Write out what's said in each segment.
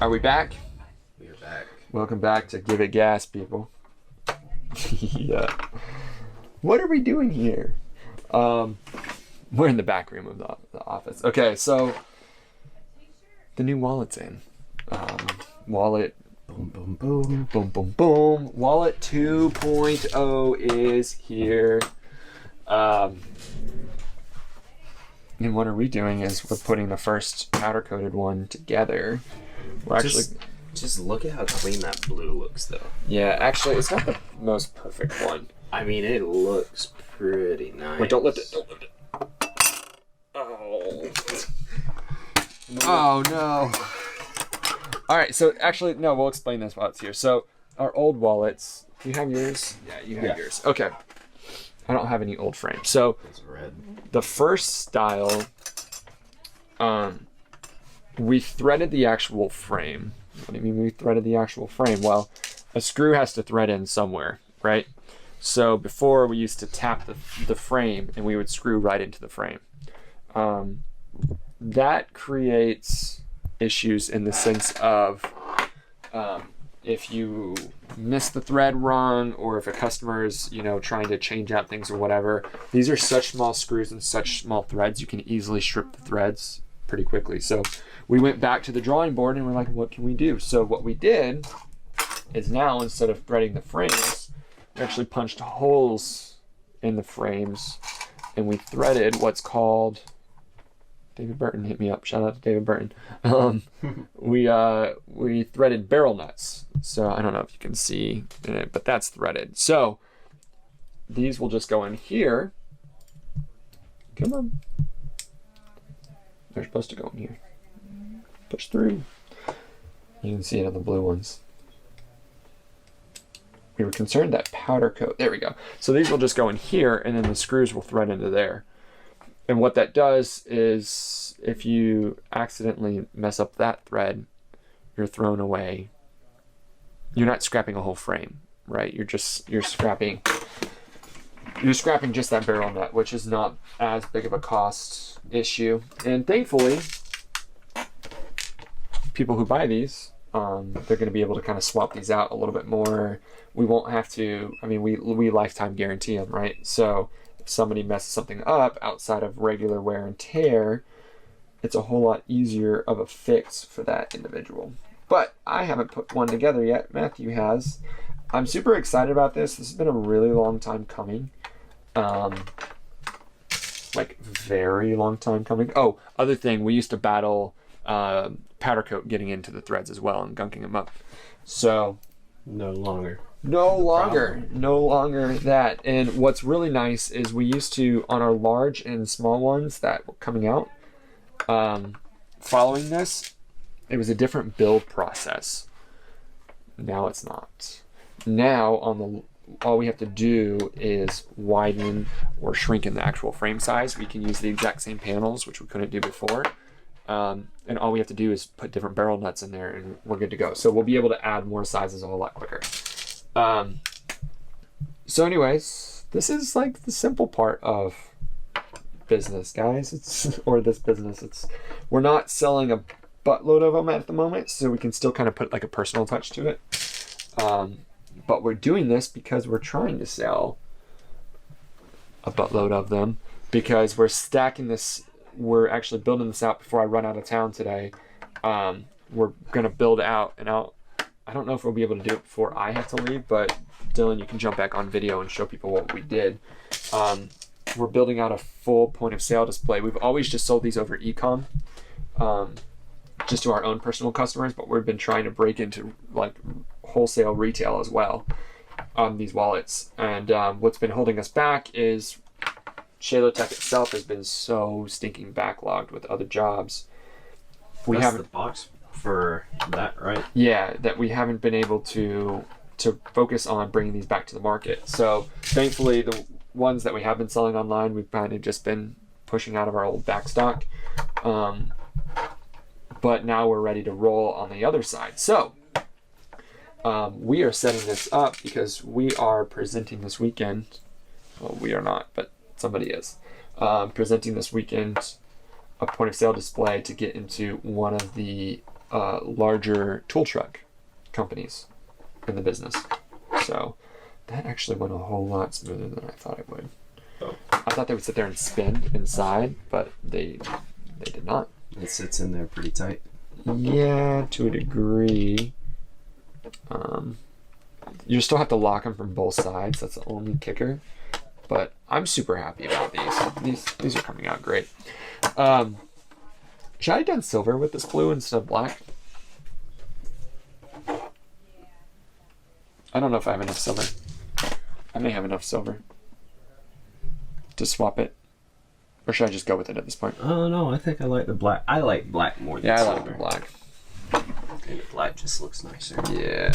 Are we back? We are back. Welcome back to Give It Gas, people. Yeah. What are we doing here? We're in the back room of the office. Okay, so the new wallet's in. Wallet. Boom, boom, boom. Boom, boom, boom. Wallet 2.0 is here. And what are we doing is we're putting the first powder-coated one together. We're Just look at how clean that blue looks, though. Yeah, actually, it's not the most perfect one. I mean, it looks pretty nice. Wait, don't lift it. Don't lift it. Oh. Oh, no. All right, so actually, no, we'll explain this while it's here. So our old wallets, do you have yours? Yeah, you have yours. Okay. I don't have any old frames. So It's red. the first style, we threaded the actual frame. What do you mean we threaded the actual frame? Well, a screw has to thread in somewhere, right? So before we used to tap the frame and we would screw right into the frame. That creates issues in the sense of if you miss the thread wrong, or if a customer is, trying to change out things or whatever, these are such small screws and such small threads, you can easily strip the threads pretty quickly. So we went back to the drawing board and we're like, what can we do? So what we did is now, instead of threading the frames, we actually punched holes in the frames and we threaded what's called, David Burton hit me up. Shout out to David Burton. We threaded barrel nuts. So I don't know if you can see in it, but that's threaded. So these will just go in here. Come on. They're supposed to go in here. Push through. You can see it on the blue ones. We were concerned that powder coat. There we go. So these will just go in here, and then the screws will thread into there. And what that does is, if you accidentally mess up that thread, you're thrown away. You're not scrapping a whole frame, right? You're scrapping just that barrel nut, which is not as big of a cost issue. And thankfully, people who buy these, they're going to be able to kind of swap these out a little bit more. We won't have to. I mean, we lifetime guarantee them, right? So if somebody messes something up outside of regular wear and tear, it's a whole lot easier of a fix for that individual. But I haven't put one together yet. Matthew has. I'm super excited about this. This has been a really long time coming. Like very long time coming. Oh, other thing, we used to battle powder coat getting into the threads as well and gunking them up. So No longer that. And what's really nice is we used to, on our large and small ones that were coming out, following this, it was a different build process. Now it's not. Now all we have to do is widen or shrink in the actual frame size. We can use the exact same panels, which we couldn't do before. And all we have to do is put different barrel nuts in there and we're good to go. So we'll be able to add more sizes a whole lot quicker. So anyways, this is like the simple part of business, guys. We're not selling a buttload of them at the moment, so we can still kind of put like a personal touch to it. But we're doing this because we're trying to sell a buttload of them, because we're stacking this. We're actually building this out before I run out of town today. We're going to build out, and I don't know if we'll be able to do it before I have to leave, but Dylan, you can jump back on video and show people what we did. We're building out a full point of sale display. We've always just sold these over e-com, just to our own personal customers, but we've been trying to break into like wholesale retail as well on these wallets. And what's been holding us back is ShaloTek itself has been so stinking backlogged with other jobs. That's the box for that, right? Yeah, that we haven't been able to focus on bringing these back to the market. So thankfully, the ones that we have been selling online, we've kind of just been pushing out of our old back stock. But now we're ready to roll on the other side. So we are setting this up because we are presenting this weekend. Well, we are not, but somebody is presenting this weekend a point of sale display to get into one of the larger tool truck companies in the business. So that actually went a whole lot smoother than I thought it would. Oh. I thought they would sit there and spin inside, but they did not. It sits in there pretty tight. Yeah, to a degree. You still have to lock them from both sides. That's the only kicker. But I'm super happy about these. These are coming out great. Should I have done silver with this blue instead of black? I don't know if I have enough silver. I may have enough silver to swap it. Or should I just go with it at this point? Oh no, I think I like the black. I like black more than silver. Yeah, I like the black. And the black just looks nicer. Yeah.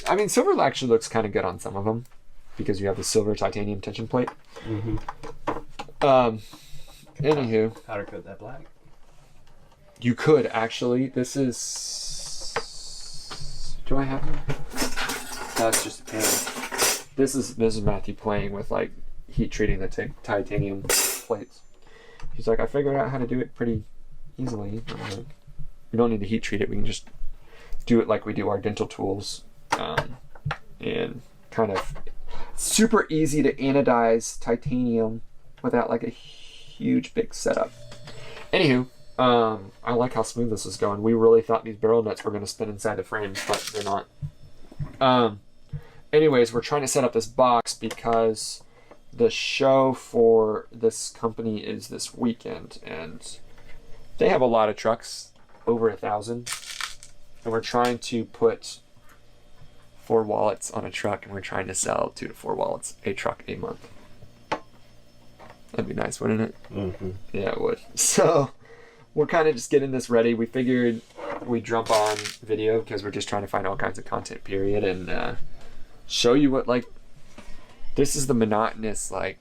I mean, silver actually looks kind of good on some of them because you have the silver titanium tension plate. Mm-hmm. Anywho. Powder coat that black. You could actually. This is. Do I have it? That's just a pan. This is Matthew playing with like heat treating the titanium plates. He's like, I figured out how to do it pretty easily. I'm like, we don't need to heat treat it. We can just do it like we do our dental tools, and kind of super easy to anodize titanium without like a huge big setup. Anywho. I like how smooth this is going. We really thought these barrel nuts were going to spin inside the frames, but they're not. Anyways, we're trying to set up this box because the show for this company is this weekend, and they have a lot of trucks, over 1,000, and we're trying to put 4 wallets on a truck, and we're trying to sell 2 to 4 wallets a truck a month. That'd be nice, wouldn't it? Mm-hmm. Yeah, it would. So we're kind of just getting this ready. We figured we'd jump on video because we're just trying to find all kinds of content, period, and show you what, like, this is the monotonous, like,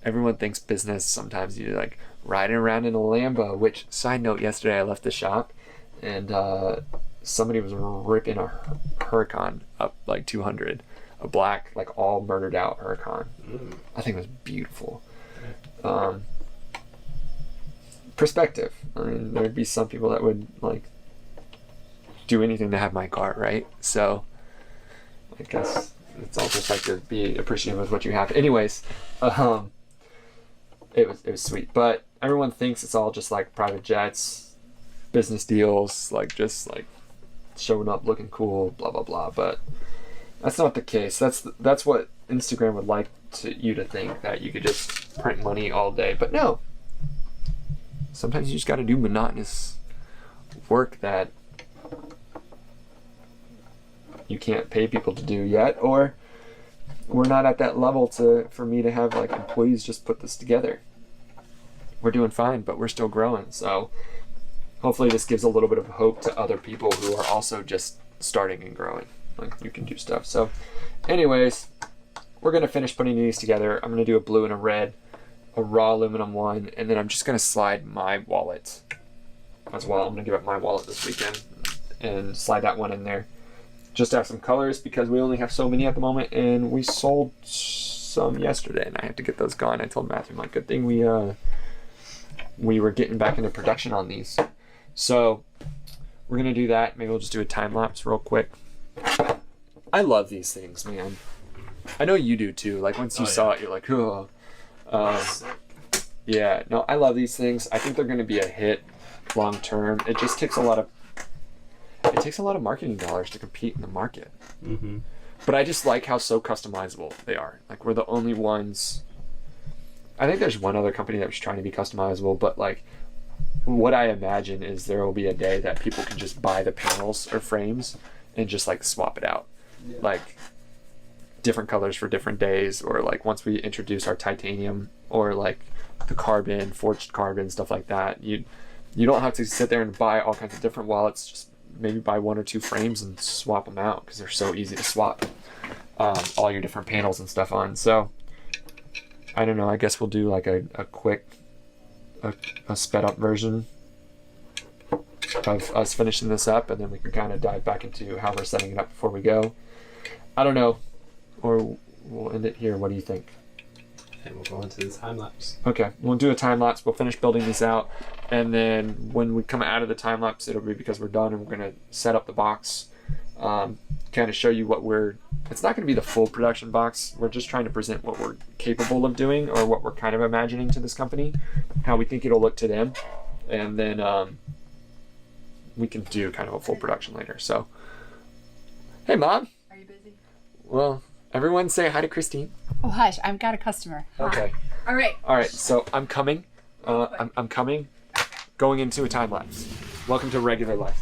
everyone thinks business. Sometimes you're, like, riding around in a Lambo, which, side note, yesterday I left the shop, and somebody was ripping a Huracan up, like, 200. A black, like, all murdered out Huracan. I think it was beautiful. Perspective. I mean, there'd be some people that would like do anything to have my car, right? So I guess it's all just like to be appreciative of what you have. Anyways, it was sweet, but everyone thinks it's all just like private jets, business deals, like just like showing up looking cool, blah blah blah. But that's not the case. That's what Instagram would like you to think, that you could just print money all day, but no. Sometimes you just got to do monotonous work that you can't pay people to do yet, or we're not at that level for me to have like employees just put this together. We're doing fine, but we're still growing. So hopefully this gives a little bit of hope to other people who are also just starting and growing. Like, you can do stuff. So anyways, we're going to finish putting these together. I'm going to do a blue and a red, a raw aluminum one, and then I'm just going to slide my wallet as well. I'm going to give up my wallet this weekend and slide that one in there. Just to have some colors because we only have so many at the moment, and we sold some yesterday and I have to get those gone. I told Matthew, my good thing we were getting back into production on these. So we're going to do that. Maybe we'll just do a time lapse real quick. I love these things, man. I know you do too. Like, once you saw it, you're like, oh. Yeah, no, I love these things. I think they're going to be a hit long term. It just takes a lot of marketing dollars to compete in the market. Mm-hmm. But I just like how so customizable they are. Like, we're the only ones. I think there's one other company that was trying to be customizable, but like, what I imagine is there will be a day that people can just buy the panels or frames and just like swap it out. Yeah. Like, different colors for different days, or like once we introduce our titanium or like the carbon, forged carbon, stuff like that, you don't have to sit there and buy all kinds of different wallets. Just maybe buy 1 or 2 frames and swap them out because they're so easy to swap all your different panels and stuff on. So I don't know, I guess we'll do like a quick a sped up version of us finishing this up, and then we can kind of dive back into how we're setting it up before we go. I don't know, or we'll end it here. What do you think? And we'll go into the time lapse. Okay, we'll do a time lapse. We'll finish building these out, and then when we come out of the time lapse, it'll be because we're done, and we're gonna set up the box, kind of show you what we're. It's not gonna be the full production box. We're just trying to present what we're capable of doing, or what we're kind of imagining to this company, how we think it'll look to them, and then we can do kind of a full production later. So, hey, Mom. Are you busy? Well, everyone say hi to Christine. Oh, hush. I've got a customer. Okay. All right. All right, so I'm coming. I'm coming. Going into a time lapse. Welcome to regular life.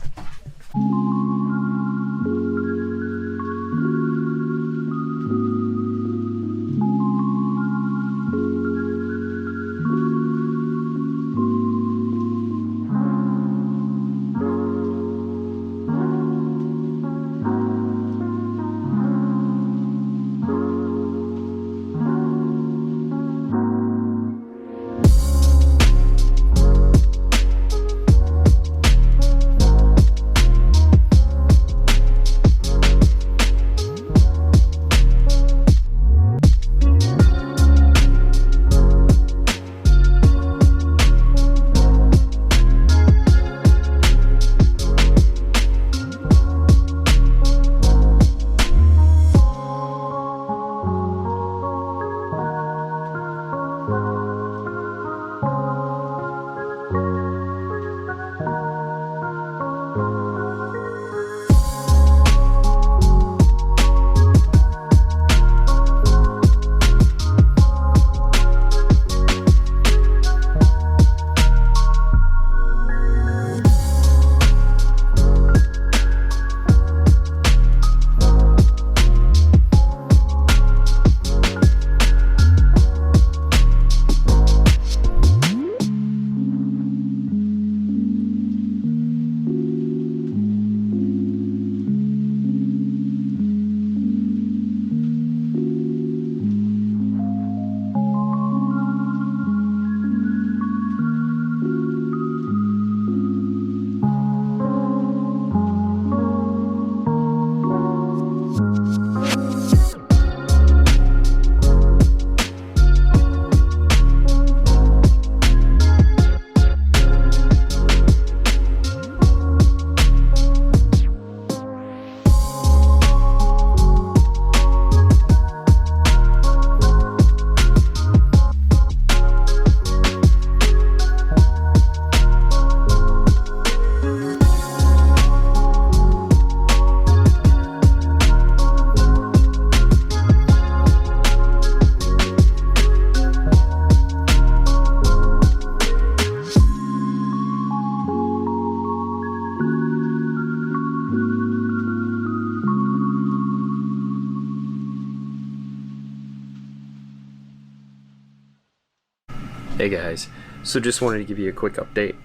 Hey guys, so just wanted to give you a quick update.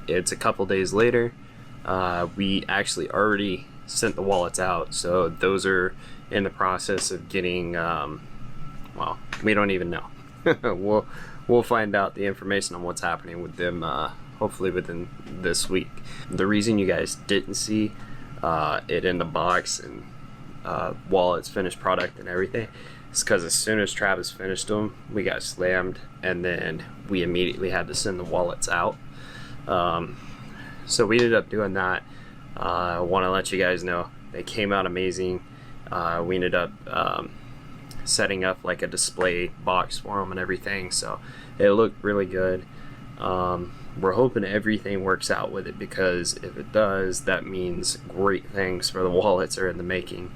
It's a couple days later. We actually already sent the wallets out, so those are in the process of getting, well, we don't even know. We'll find out the information on what's happening with them hopefully within this week. The reason you guys didn't see it in the box and wallets, finished product and everything, it's because as soon as Travis finished them, we got slammed, and then we immediately had to send the wallets out. So we ended up doing that. I want to let you guys know they came out amazing. We ended up setting up like a display box for them and everything, so it looked really good. We're hoping everything works out with it, because if it does, that means great things for the wallets are in the making.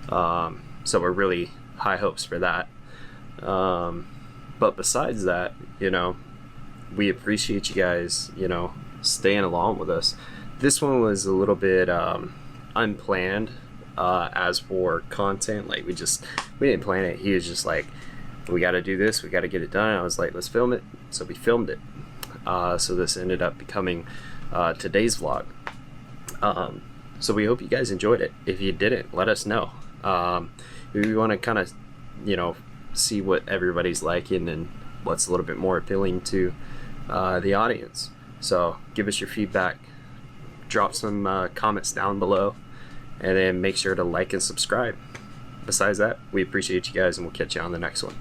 So we're really high hopes for that. But besides that, you know, we appreciate you guys, you know, staying along with us. This one was a little bit unplanned as for content. Like we didn't plan it. He was just like, we got to do this, we got to get it done. And I was like, let's film it. So we filmed it. So this ended up becoming today's vlog. So we hope you guys enjoyed it. If you didn't, let us know. We want to kind of, you know, see what everybody's liking and what's a little bit more appealing to the audience. So give us your feedback, drop some comments down below, and then make sure to like and subscribe. Besides that, we appreciate you guys, and we'll catch you on the next one.